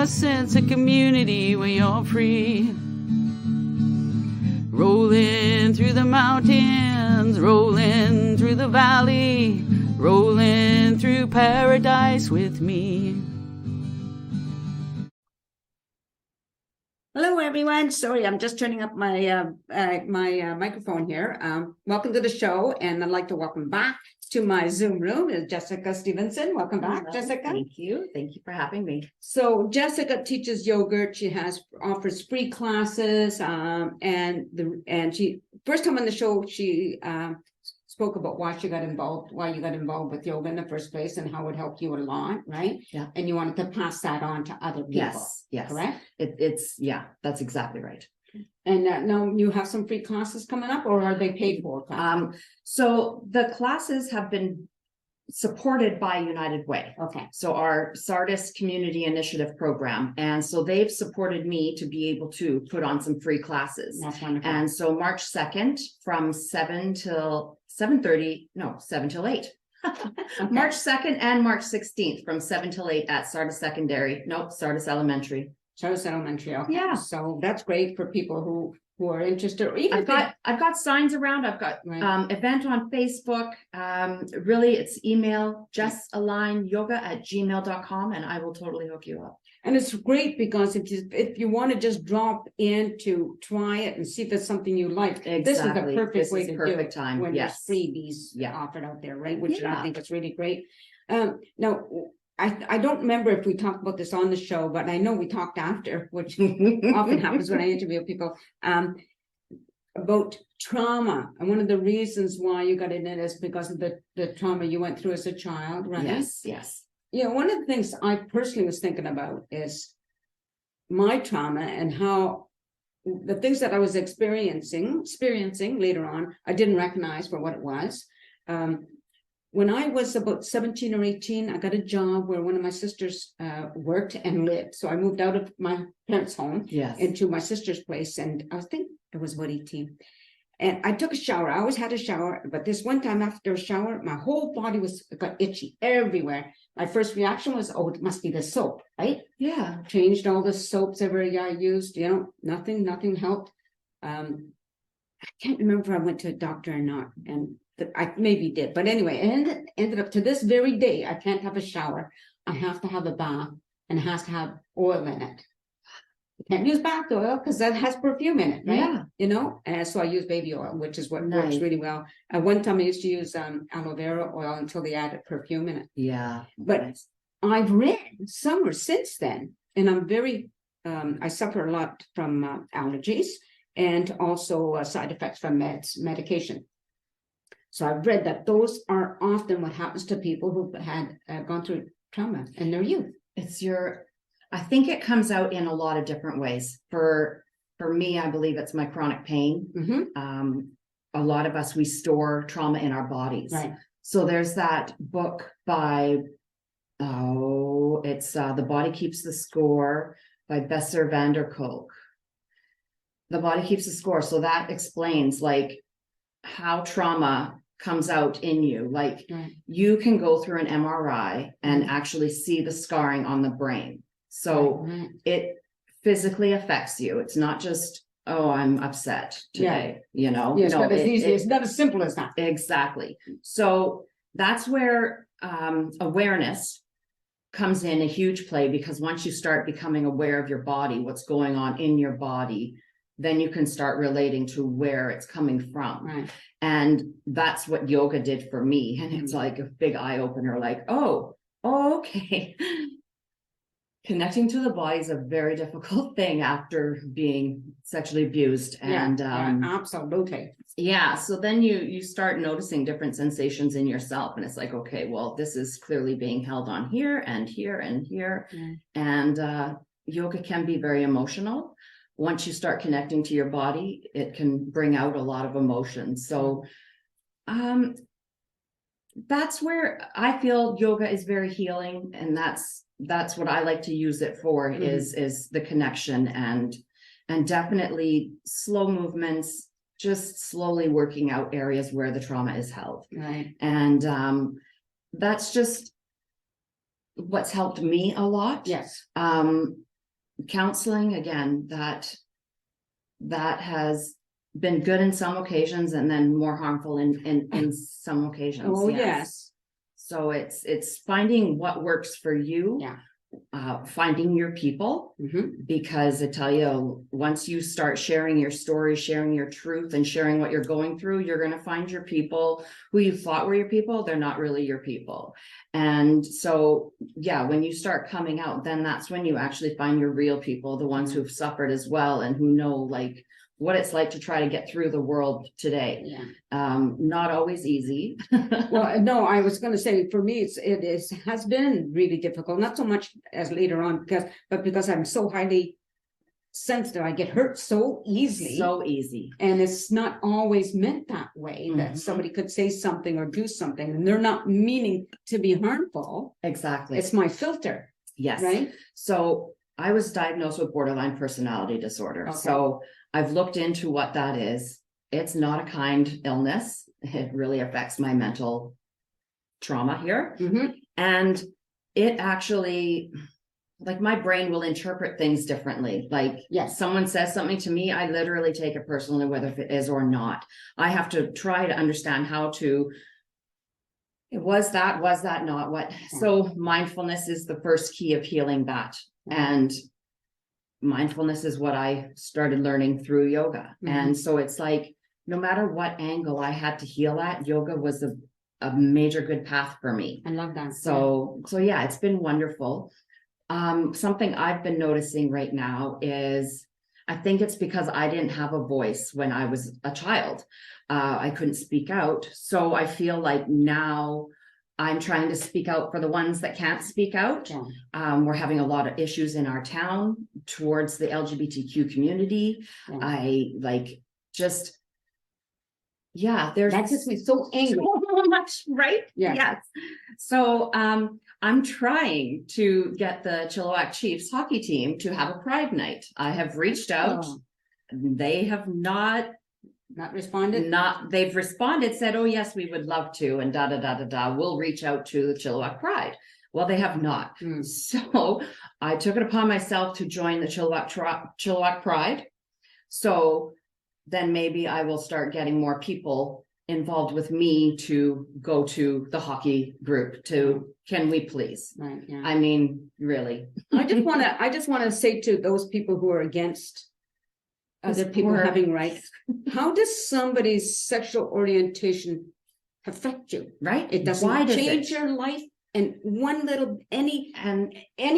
a sense of community when you're free. Rolling through the mountains, rolling through the valley, rolling through paradise with me. Hello, everyone. Sorry, I'm just turning up my microphone here. Welcome to the show, and I'd like to welcome back to my Zoom room is Jessica Stevenson. Welcome back, Hello. Jessica. Thank you. Thank you for having me. So Jessica teaches yoga. She offers free classes, and she first time on the show she spoke about why you got involved with yoga in the first place and how it helped you a lot, right? Yeah. And you wanted to pass that on to other people. Yes. Correct? It's that's exactly right. And now you have some free classes coming up, or are they paid for classes? So the classes have been supported by United Way. Okay. So our Sardis Community Initiative program. And so they've supported me to be able to put on some free classes. That's wonderful. And so March 2nd from 7 till 7:30, no, 7 till 8. Okay. March 2nd and March 16th from 7 till 8 at Sardis Sardis Elementary. Sardis Elementary. Okay. Yeah. So that's great for people who are interested, or even I've got signs around. I've got Right. event on Facebook. Really, it's email jessaligneyoga@gmail.com, and I will totally hook you up. and it's great because if you want to just drop in to try it and see if it's something you like, this is the Exactly. perfect This way is to perfect do it time. when Yes. there's freebies Yeah. offered out there, right? Which I Yeah. think is really great. Now I don't remember if we talked about this on the show, but I know we talked after, which often happens when I interview people, about trauma. And one of the reasons why you got in it is because of the trauma you went through as a child, right? Yes. You know, one of the things I personally was thinking about is my trauma and how the things that I was experiencing later on, I didn't recognize for what it was. When I was about 17 or 18, I got a job where one of my sisters worked and lived. So I moved out of my parents' home Yes. into my sister's place, and I think it was about 18. And I took a shower. I always had a shower, but this one time after a shower, my whole body got itchy everywhere. My first reaction was, oh, it must be the soap, right? Yeah. Changed all the soaps ever I used, nothing helped. I can't remember if I went to a doctor or not, and I maybe did, but anyway, it ended up to this very day, I can't have a shower. I have to have a bath, and it has to have oil in it. You can't use bath oil because that has perfume in it, right? Yeah. And so I use baby oil, which is what works Nice. really well. One time I used to use aloe vera oil until they added perfume in it. Yeah. But Nice. I've read somewhere since then, and I'm very, I suffer a lot from allergies and also side effects from medication. So I've read that those are often what happens to people who've had gone through trauma in their youth. I think it comes out in a lot of different ways. For me, I believe it's my chronic pain. Mm-hmm. A lot of us, we store trauma in our bodies. Right. So there's that book by, it's The Body Keeps the Score by Besser van der Kolk. The Body Keeps the Score. So that explains like how trauma comes out in you. Like Right. you can go through an MRI and Mhm. actually see the scarring on the brain. So Right. it physically affects you. It's not just, oh, I'm upset today, Yes, No, but it's not as simple as that. exactly. So that's where awareness comes in a huge play, because once you start becoming aware of your body, what's going on in your body, then you can start relating to where it's coming from. Right. And that's what yoga did for me. And it's like a big eye opener, like, oh, okay. Connecting to the body is a very difficult thing after being sexually abused. And yeah, absolutely. yeah, so then you start noticing different sensations in yourself, and it's like, okay, well, this is clearly being held on here and here and here. Yeah. And yoga can be very emotional. Once you start connecting to your body, it can bring out a lot of emotions. So that's where I feel yoga is very healing, and that's what I like to use it for. Mhm. is the connection and definitely slow movements, just slowly working out areas where the trauma is held. Right. And that's just what's helped me a lot. Yes. counseling, again, that has been good in some occasions and then more harmful in some occasions. Oh, yes. So it's finding what works for you. Yeah. Finding your people, Mhm. because I tell you, once you start sharing your story, sharing your truth, and sharing what you're going through, you're going to find your people who you thought were your people. They're not really your people. And so, yeah, when you start coming out, then that's when you actually find your real people, the ones who've suffered as well and who know like what it's like to try to get through the world today. Yeah. Not always easy. Well, no, I was going to say for me, has been really difficult, not so much as later on, but because I'm so highly sensitive, I get hurt so easily. So easy. And it's not always meant that way, that Mhm. somebody could say something or do something and they're not meaning to be harmful. Exactly. It's my filter, Yes. right? So I was diagnosed with borderline personality disorder. Okay. So I've looked into what that is. It's not a kind illness. It really affects my mental trauma here. Mhm. And it actually, like, my brain will interpret things differently. Like, Yes. someone says something to me, I literally take it personally, whether it is or not. I have to try to understand how to, was that not what? So mindfulness is the first key of healing that. And mindfulness is what I started learning through yoga. Mhm. And so it's like, no matter what angle I had to heal at, yoga was a major good path for me. I love that. So yeah, it's been wonderful. Something I've been noticing right now is, I think it's because I didn't have a voice when I was a child. I couldn't speak out. So I feel like now I'm trying to speak out for the ones that can't speak out. Yeah. We're having a lot of issues in our town towards the LGBTQ community. Yeah. I like just, yeah, there's That gets me so angry. so much, right? Yeah. Yes. So I'm trying to get the Chilliwack Chiefs hockey team to have a pride night. I have reached out. Oh. They have not responded. they've responded, said, oh yes, we would love to, and we'll reach out to the Chilliwack Pride. Well, they have not. Hmm. So I took it upon myself to join the Chilliwack Pride. So then maybe I will start getting more people involved with me to go to the hockey group to, can we please? Right. Yeah. I mean, really. I just want to say to those people who are against other people Or- having rights, how does somebody's sexual orientation affect you? Right? It doesn't Why does change it? your life in one little any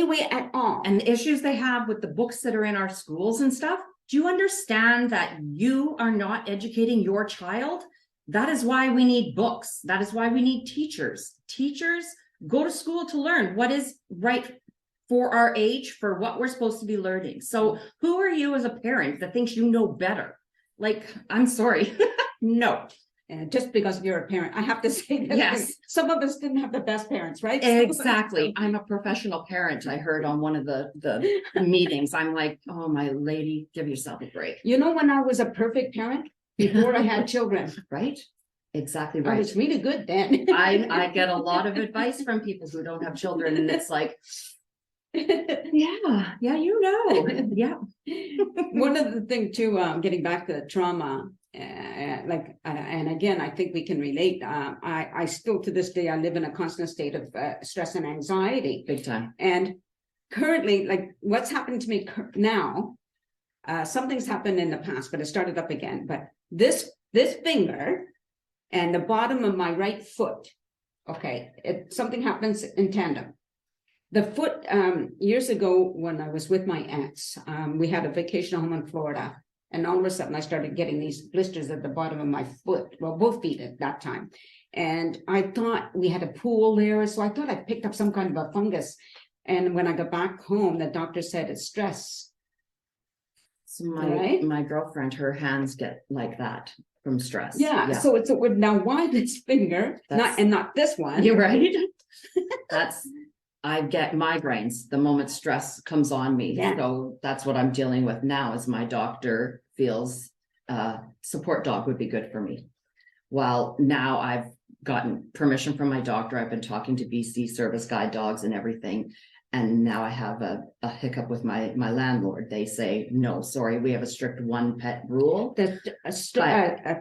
way at all. And the issues they have with the books that are in our schools and stuff. Do you understand that you are not educating your child? That is why we need books. That is why we need teachers. Teachers go to school to learn what is right for our age, for what we're supposed to be learning. So who are you as a parent that thinks you know better? Like, I'm sorry. No. And just because you're a parent, I have to say that Yes. some of us didn't have the best parents, right? Exactly. I'm a professional parent. I heard on one of the meetings. I'm like, oh, my lady, give yourself a break. You know, when I was a perfect parent before I had children, Right? Exactly I right. was really good then. I get a lot of advice from people who don't have children, and it's like, yeah, you know, yeah. One of the things too, getting back to the trauma, and again, I think we can relate. I still to this day, I live in a constant state of stress and anxiety. Big time. And currently, like what's happened to me now, something's happened in the past, but it started up again. But this finger and the bottom of my right foot, okay, something happens in tandem. The foot, years ago when I was with my ex, we had a vacation home in Florida. And all of a sudden I started getting these blisters at the bottom of my foot, well, both feet at that time. And I thought we had a pool there. So I thought I picked up some kind of a fungus. And when I got back home, the doctor said it's stress. So Right? my girlfriend, her hands get like that from stress. Yeah. So it's now why this finger, not this one. You're right. I get migraines the moment stress comes on me. Yeah. So that's what I'm dealing with now, is my doctor feels support dog would be good for me. Well, now I've gotten permission from my doctor. I've been talking to BC Service Guide Dogs and everything. And now I have a hiccup with my landlord. They say, no, sorry, we have a strict one pet rule. A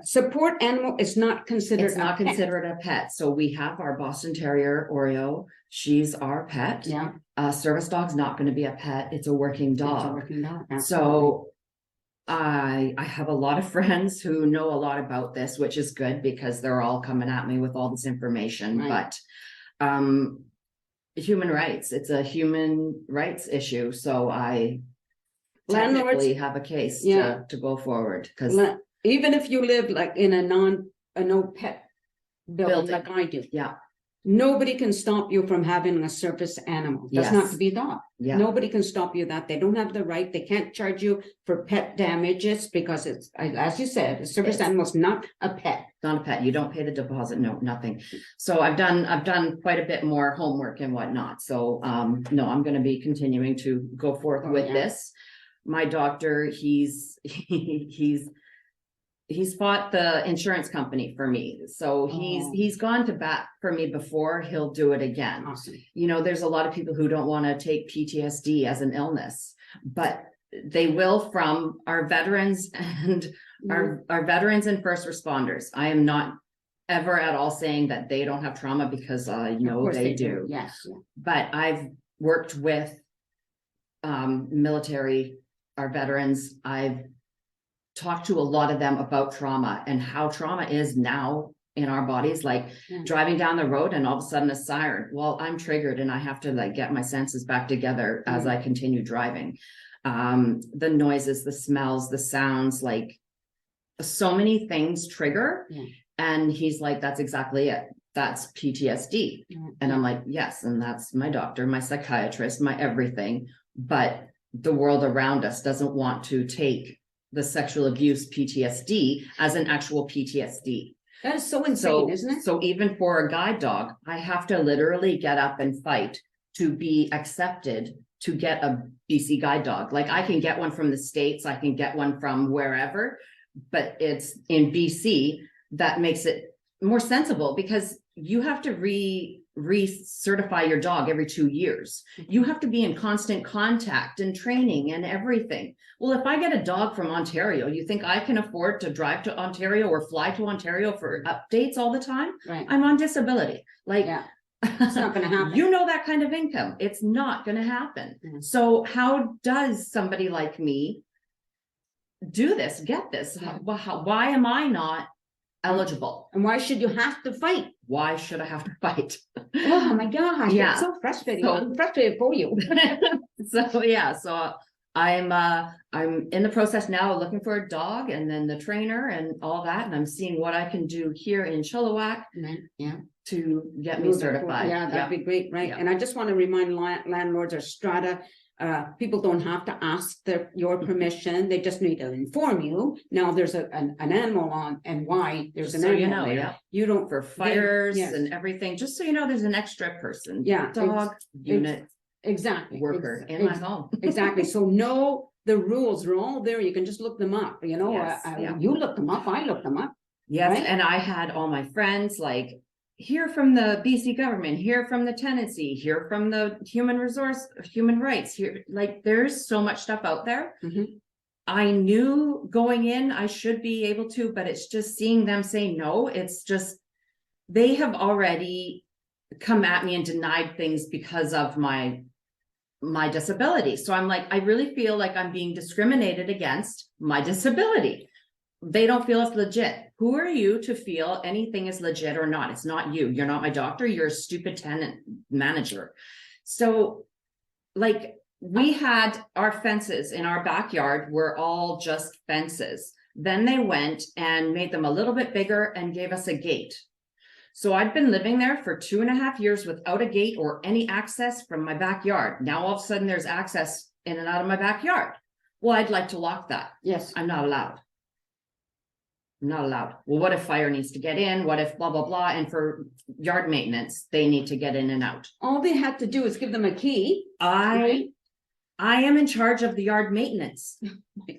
support animal is not considered. It's not considered a pet. So we have our Boston Terrier Oreo. She's our pet. Yeah. Service dog's not going to be a pet. It's a working It's a dog. working dog, absolutely. So I have a lot of friends who know a lot about this, which is good because they're all coming at me with all this information. Right. But human rights, it's a human rights issue. So I Landlords- technically have a case Yeah. to go forward because Even if you live like in a no pet building Building. like I do. Yeah. Nobody can stop you from having a service animal. Doesn't have Yes. to be a dog. yeah, Nobody can stop you that. They don't have the right. They can't charge you for pet damages because it's, as you said, a service Yes. animal is not a pet. not a pet. You don't pay the deposit. No, nothing. So I've done quite a bit more homework and whatnot. So no, I'm going to be continuing to go forth Oh, with yeah. this. My doctor, he's fought the insurance company for me. So Oh. he's gone to bat for me before. He'll do it again. Awesome. You know, there's a lot of people who don't want to take PTSD as an illness, but they will from our veterans and our veterans and first responders. I am not ever at all saying that they don't have trauma because I Of know course they do. Yes. Yeah. But I've worked with military, our veterans. I've talked to a lot of them about trauma and how trauma is now in our bodies, like Yeah. driving down the road and all of a sudden a siren. Well, I'm triggered and I have to like get my senses back together as I continue driving. The noises, the smells, the sounds, like so many things trigger. Yeah. And he's like, that's exactly it. That's PTSD. And I'm like, yes, and that's my doctor, my psychiatrist, my everything. But the world around us doesn't want to take the sexual abuse PTSD as an actual PTSD. That is so insane, So, isn't it? so even for a guide dog, I have to literally get up and fight to be accepted to get a BC guide dog. Like I can get one from the States, I can get one from wherever, but it's in BC that makes it more sensible because you have to recertify your dog every 2 years. You have to be in constant contact and training and everything. Well, if I get a dog from Ontario, you think I can afford to drive to Ontario or fly to Ontario for updates all the time? Right. I'm on disability. Like, Yeah. It's not gonna happen. you know, that kind of income, it's not going to happen. Mhm. So how does somebody like me do this, get this? Yeah. Why am I not eligible? And why should you have to fight? Why should I have to fight? Oh my gosh, Yeah. it's so frustrating. So- I'm frustrated for you. So yeah, so I'm in the process now of looking for a dog and then the trainer and all that, and I'm seeing what I can do here in Chilliwack Yeah. to get me certified. Yeah, that'd be great, right? Yeah. And I just want to remind landlords or strata, people don't have to ask your permission. They just need to inform you. Now there's an animal on and why there's an So you animal know, there. yeah. You don't, For fires yes. and everything, just so you know, there's an extra person. Yeah, Dog, unit, exactly. worker Ex- in my ex- home. Exactly. So know the rules are all there. You can just look them up, you know, Yes, yeah. you look them up, I look them up. Yes, Right? and I had all my friends like hear from the BC government, hear from the tenancy, hear from the human rights, here, like there's so much stuff out there. Mhm. I knew going in, I should be able to, but it's just seeing them say no. It's just, they have already come at me and denied things because of my disability. So I'm like, I really feel like I'm being discriminated against my disability. They don't feel it's legit. Who are you to feel anything is legit or not? It's not you. You're not my doctor. You're a stupid tenant manager. So like we had our fences in our backyard were all just fences. Then they went and made them a little bit bigger and gave us a gate. So I'd been living there for 2.5 years without a gate or any access from my backyard. Now all of a sudden there's access in and out of my backyard. Well, I'd like to lock that. Yes. I'm not allowed. I'm not allowed. Well, what if fire needs to get in? What if blah, blah, blah? And for yard maintenance, they need to get in and out. All they had to do is give them a key. I I am in charge of the yard maintenance.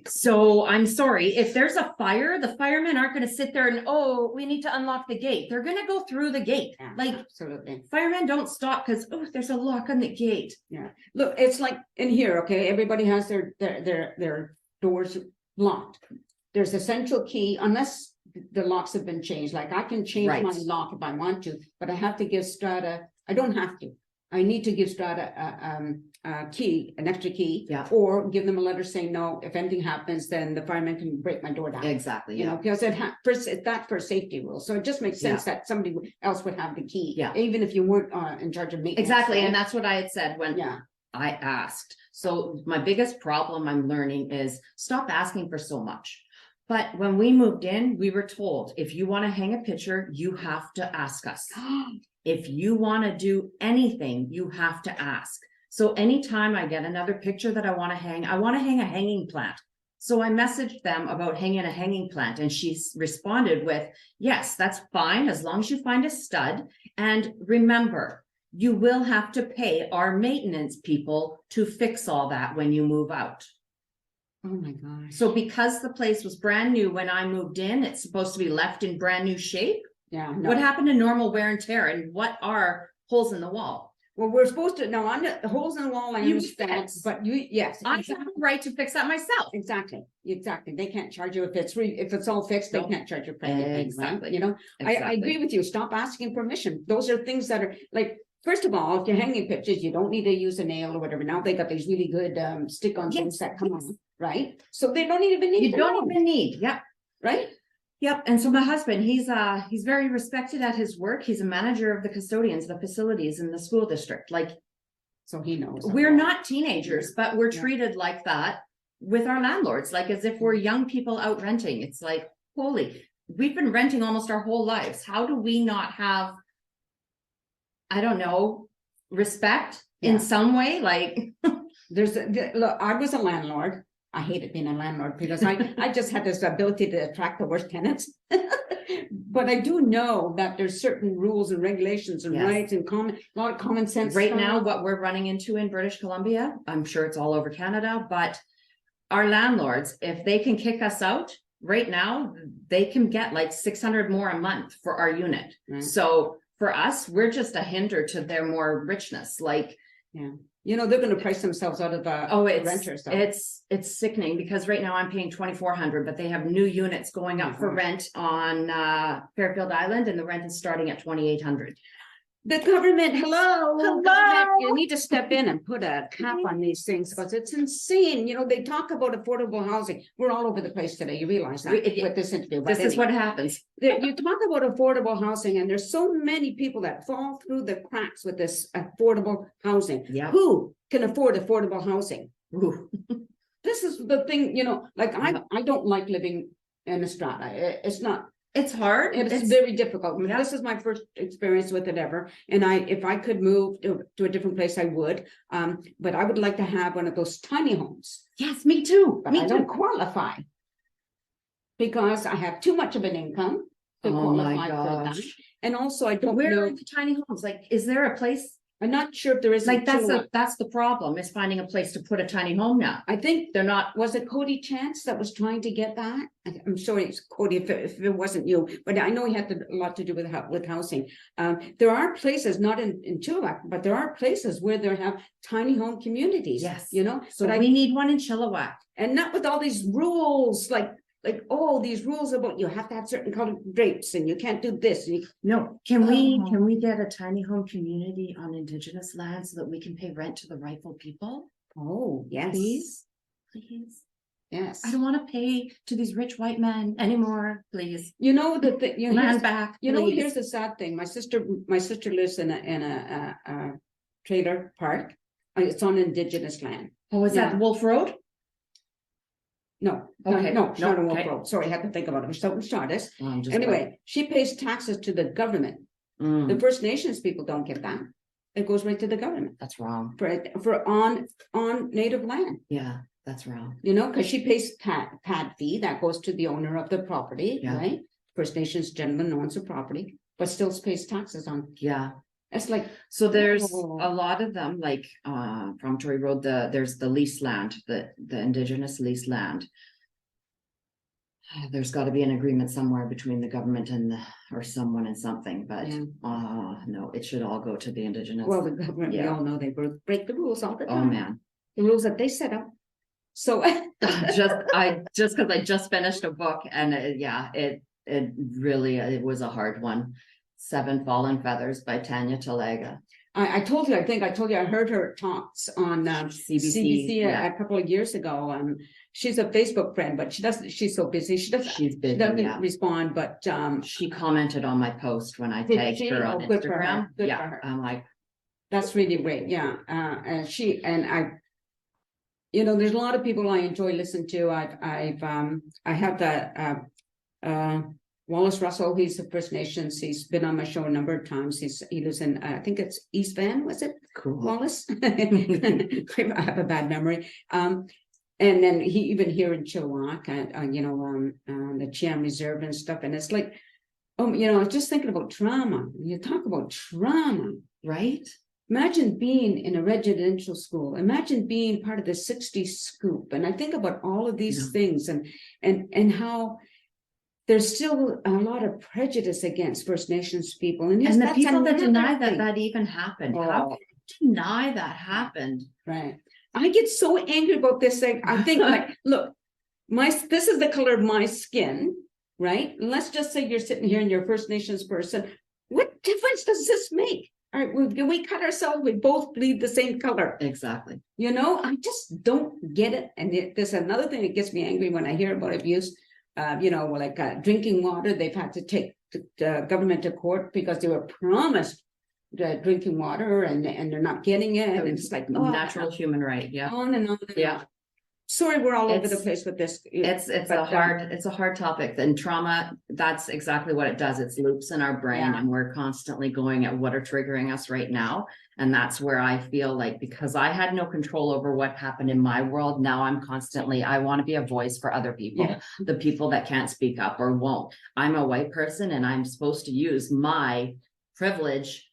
So I'm sorry, if there's a fire, the firemen aren't gonna sit there and, oh, we need to unlock the gate. They're gonna go through the gate. Yeah, Like, absolutely. firemen don't stop because, oh, there's a lock on the gate. Yeah, look, it's like in here, okay, everybody has their doors locked. There's a central key, unless the locks have been changed, like I can change my Right. lock if I want to, but I have to give Strata, I don't have to. I need to give Strata a key, an extra key. Yeah. Or give them a letter saying, no, if anything happens, then the fireman can break my door down. Exactly, You know, because first, it's that for safety rules, so it just makes sense that somebody else would have the key. Yeah. Even if you weren't in charge of maintenance. Exactly, and right? that's what I had said when Yeah, I asked. So my biggest problem I'm learning is stop asking for so much. But when we moved in, we were told, if you want to hang a picture, you have to ask us. If you want to do anything, you have to ask. So anytime I get another picture that I want to hang a hanging plant. So I messaged them about hanging a hanging plant, and she responded with, yes, that's fine, as long as you find a stud. And remember, you will have to pay our maintenance people to fix all that when you move out. oh my gosh. So because the place was brand new when I moved in, it's supposed to be left in brand new shape. Yeah. What happened to normal wear and tear, and what are holes in the wall? Well, we're supposed to, now, on the holes in the wall, I You understand, fix. but yes. I have a right to fix that myself. Exactly, they can't charge you if it's all fixed, they Nope. can't charge you for anything, right? Exactly. You know, I Exactly. agree with you, stop asking permission, those are things that are, like, first of all, if you're hanging pictures, you don't need to use a nail or whatever, now they got these really good stick-on things Yes, that come yes. on, right? So they don't even need You to don't know, even need, yep. right? Yep, and so my husband, he's very respected at his work. He's a manager of the custodians, the facilities in the school district. Like, So he knows. we're not teenagers, but we're Yeah. treated like that with our landlords, like as if we're young people out renting. It's like, holy, we've been renting almost our whole lives. How do we not have, I don't know, respect Yeah. in some way? Like, Look, I was a landlord. I hated being a landlord because I just had this ability to attract the worst tenants. But I do know that there's certain rules and regulations and Yes. rights and a lot of common sense. right stuff. now, what we're running into in British Columbia, I'm sure it's all over Canada, but our landlords, if they can kick us out, right now, they can get like 600 more a month for our unit. Right. So for us, we're just a hinder to their more richness, like, You know, they're gonna price themselves out of the oh, it's, renters. though. it's sickening, because right now I'm paying 2,400, but they have new units going up for Mhm. rent on Fairfield Island, and the rent is starting at 2,800. The government, hello. Hello. Government, you need to step in and put a cap on these things because it's insane. You know, they talk about affordable housing. We're all over the place today. You realize that with this interview. but This is anyway. what happens. You talk about affordable housing and there's so many people that fall through the cracks with this affordable housing. Yeah. Who can afford affordable housing? Ooh. This is the thing, you know, like Yeah. I don't like living in a strata. It's not, It's hard. it's very difficult. I mean, Yeah. this is my first experience with it ever. And if I could move to a different place, I would. But I would like to have one of those tiny homes, Yes, me too. but Me I too. don't qualify. Because I have too much of an income to Oh my qualify for that. gosh. And also I don't Where know, are the tiny homes? Like, is there a place? I'm not sure if there is. Like, that's the problem, is finding a place to put a tiny home now. I think, They're not, was it Cody Chance that was trying to get that? I'm sorry, it's Cody, if it wasn't you, but I know he had a lot to do with housing. There are places, not in Chilliwack, but there are places where they have tiny home communities. Yes. You know, so but we need one in Chilliwack. and not with all these rules, like, oh, these rules about you have to have certain colored drapes and you can't do this. And No, can we get a tiny home community on Indigenous land so that we can pay rent to the rightful people? oh, yes, Please, please. yes. I don't want to pay to these rich white men anymore, please. You know, Land back, you know, please. here's the sad thing. My sister lives in a trailer park. It's on Indigenous land. Oh, is that Yeah. Wolf Road? No, Okay, no, it's not a no, Wolf okay. Road. Sorry, I had to think about it. It's out in Sardis. Oh, I'm just Anyway, she pays taxes to the government. Mm, The First Nations people don't get that. It goes right to the government that's wrong. for on native land, Yeah, that's wrong. you know, because she pays pad fee that goes to the owner of the property, Yeah. right? First Nations gentleman owns the property, but still pays taxes on. Yeah. It's like, So there's Oh. a lot of them, like Promontory Road, there's the leased land, the indigenous leased land. There's got to be an agreement somewhere between the government and or someone and something, but Yeah. no, it should all go to the indigenous. well, the government, we Yeah. all know they break the rules all the Oh time. man. The rules that they set up. So, Just because I just finished a book and it really, it was a hard one. Seven Fallen Feathers by Tanya Talaga. I told you, I heard her talks on CBC yeah. a couple of years ago. She's a Facebook friend, but she's so busy. She She's busy, doesn't yeah. respond, but She commented on my post when I Did tagged she? her Oh, on good for her. Instagram. Good Yeah, for her. I'm like, that's really great. Yeah. And there's a lot of people I enjoy listening to. I have the Wallace Russell. He's the First Nations. He's been on my show a number of times. He lives in I think it's East Van. Was it cool. Wallace? I have a bad memory. And then he even here in Chilliwack, the Chiam Reserve and stuff. And it's like, I was just thinking about trauma. You talk about trauma, Right? Imagine being in a residential school. Imagine being part of the 60s scoop. And I think about all of these things and how there's still a lot of prejudice against First Nations people. And the that's people that another deny thing. that even happened. How Oh. can you deny that happened? Right. I get so angry about this thing. I think like, look, this is the color of my skin, right? And let's just say you're sitting here and you're a First Nations person. What difference does this make? All right, we cut ourselves, we both bleed the same color. Exactly. I just don't get it. And there's another thing that gets me angry when I hear about abuse. Drinking water, they've had to take the government to court because they were promised drinking water and they're not getting it. And it's like Natural human right. Yeah. on and on. And Yeah. on. Sorry, we're all over the It's- place with this. It's a hard topic. And trauma, that's exactly what it does. It's loops in our brain Yeah. and we're constantly going at what are triggering us right now. And that's where I feel like, because I had no control over what happened in my world, now I want to be a voice for other people, Yeah. the people that can't speak up or won't. I'm a white person and I'm supposed to use my privilege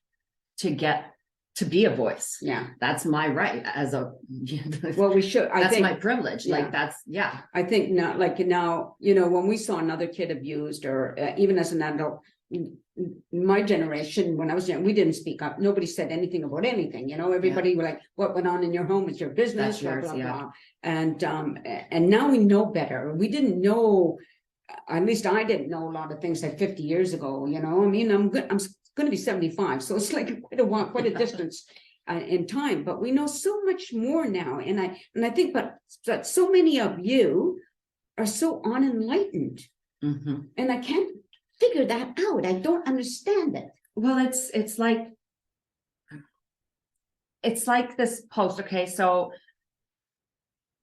to be a voice. Yeah. That's my right as a, Well, we should. I that's think my privilege. yeah. Like that's, yeah. I think now, when we saw another kid abused, or even as an adult, my generation, when I was young, we didn't speak up. Nobody said anything about anything. Everybody were like, "What went on in your home is your business." That's yours, blah, yeah. blah. And now we know better. We didn't know. At least I didn't know a lot of things like 50 years ago. I'm going to be 75, so it's like quite a distance. In time, but we know so much more now, and I think, but so many of you are so unenlightened, Mhm. and I can't figure that out. I don't understand it. Well, it's like this post. Okay, so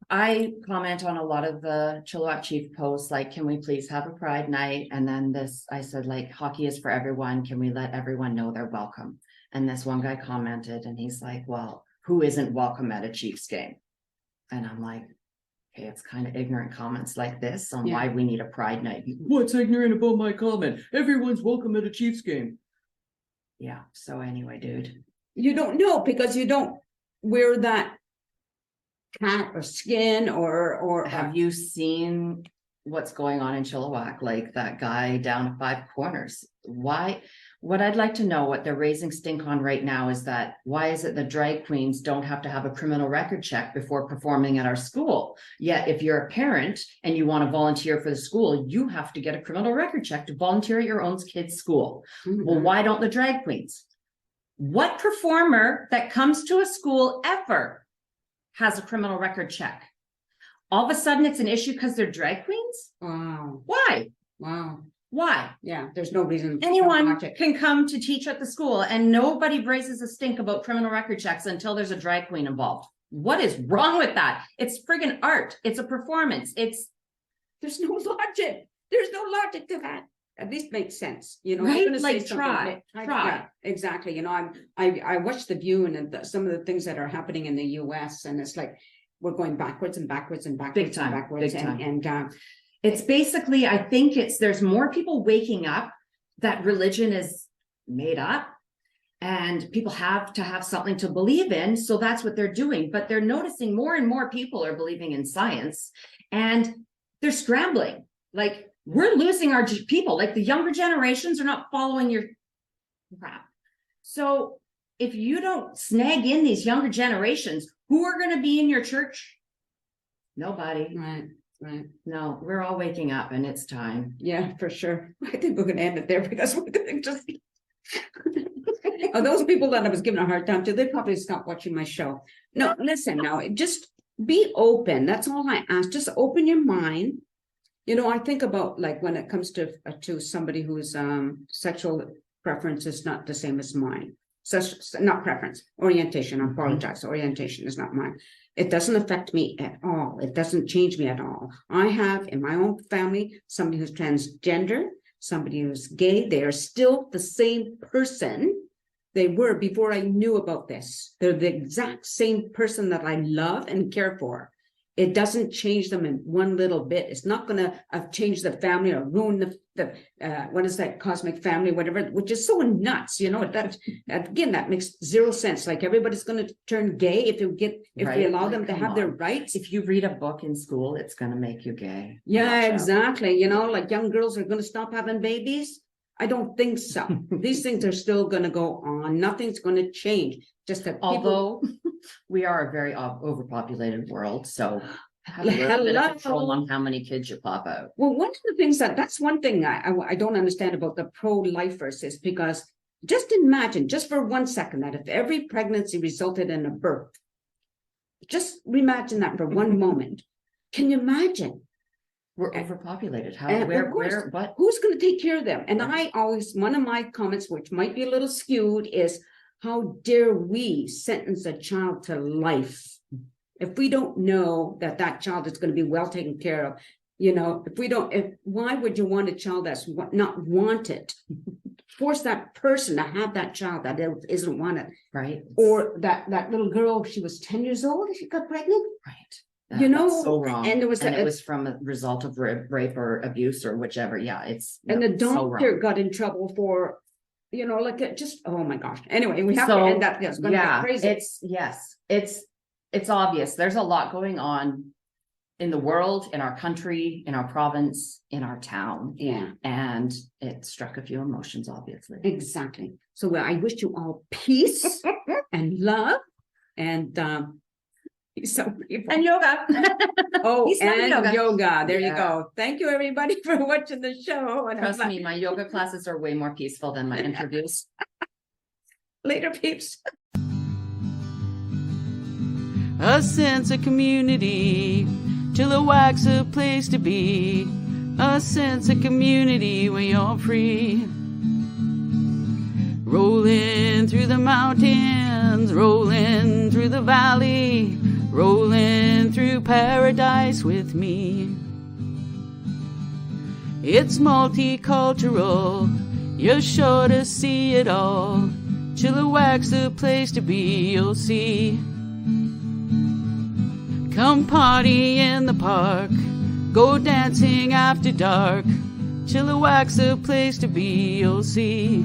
I comment on a lot of the Chilliwack Chief posts, like, can we please have a Pride night? And then I said, like, hockey is for everyone. Can we let everyone know they're welcome? And this one guy commented and he's like, well, who isn't welcome at a Chiefs game? And I'm like, okay, it's kind of ignorant comments like this on why we need a Pride night. What's ignorant about my comment? Everyone's welcome at a Chiefs game. Yeah. So anyway, dude. You don't know because you don't wear that cat or skin or Have you seen what's going on in Chilliwack? Like that guy down at Five Corners. Why? What I'd like to know, what they're raising stink on right now is that why is it the drag queens don't have to have a criminal record check before performing at our school? Yet if you're a parent and you want to volunteer for the school, you have to get a criminal record check to volunteer at your own kid's school. Well, why don't the drag queens? What performer that comes to a school ever has a criminal record check? All of a sudden it's an issue because they're drag queens? Wow. Why? Wow. Why? Yeah, there's no reason. Anyone can come to teach at the school and nobody raises a stink about criminal record checks until there's a drag queen involved. What is wrong with that? It's friggin' art. It's a performance. There's no logic. There's no logic to that. At least makes sense, Right? Gonna Like say something, try. yeah, exactly. I watched The View and some of the things that are happening in the US, and it's like we're going backwards and backwards and backwards Big time, and backwards. big time. And It's basically, I think there's more people waking up that religion is made up. and people have to have something to believe in. So that's what they're doing. But they're noticing more and more people are believing in science, and they're scrambling. Like, we're losing our people. Like, the younger generations are not following your crap. So if you don't snag in these younger generations, who are going to be in your church? Nobody. Right. No, we're all waking up, and it's time. Yeah, for sure. I think we're going to end it there, because we're going to just. Oh, those people that I was giving a hard time to, they probably stopped watching my show. No, listen, now, just be open. That's all I ask. Just open your mind. You know, I think about, like, when it comes to somebody whose sexual preference is not the same as mine. Not preference, orientation. I apologize. Orientation is not mine. It doesn't affect me at all. It doesn't change me at all. I have in my own family somebody who's transgender, somebody who's gay. They are still the same person they were before I knew about this. They're the exact same person that I love and care for. It doesn't change them in one little bit. It's not going to change the family or ruin the what is that, cosmic family, whatever, which is so nuts. You know, that again, that makes zero sense. Like, everybody's going to turn gay if we allow them to have their rights. If you read a book in school, it's going to make you gay. Yeah, exactly. You know, like, young girls are going to stop having babies. I don't think so. These things are still going to go on. Nothing's going to change. Just that although we are a very overpopulated world, so have a little bit of control on how many kids you pop out. Well, one of the things that's one thing I don't understand about the pro-lifers is, because just imagine, just for 1 second, that if every pregnancy resulted in a birth, just imagine that for one moment. Can you imagine? We're overpopulated. How, what? Who's going to take care of them? And I always, one of my comments, which might be a little skewed, is, how dare we sentence a child to life if we don't know that that child is going to be well taken care of? You know, why would you want a child that's not wanted? Force that person to have that child that isn't wanted. Right. Or that little girl, she was 10 years old, she got pregnant. Right. That's so wrong. And it was from a result of rape or abuse or whichever. Yeah, and the doctor got in trouble for, you know, like, just, oh my gosh. Anyway, we have to end that. It's going to get crazy. It's obvious. There's a lot going on in the world, in our country, in our province, in our town. Yeah. And it struck a few emotions, obviously. Exactly. So I wish you all peace and love and and yoga. Oh, and yoga. There you go. Thank you, everybody, for watching the show. And trust me, my yoga classes are way more peaceful than my interviews. Later, peeps. A sense of community, Chilliwack's a place to be. A sense of community when you're free. Rolling through the mountains, rolling through the valley, rolling through paradise with me. It's multicultural, you're sure to see it all. Chilliwack's the place to be, you'll see. Come party in the park, go dancing after dark. Chilliwack's the place to be, you'll see.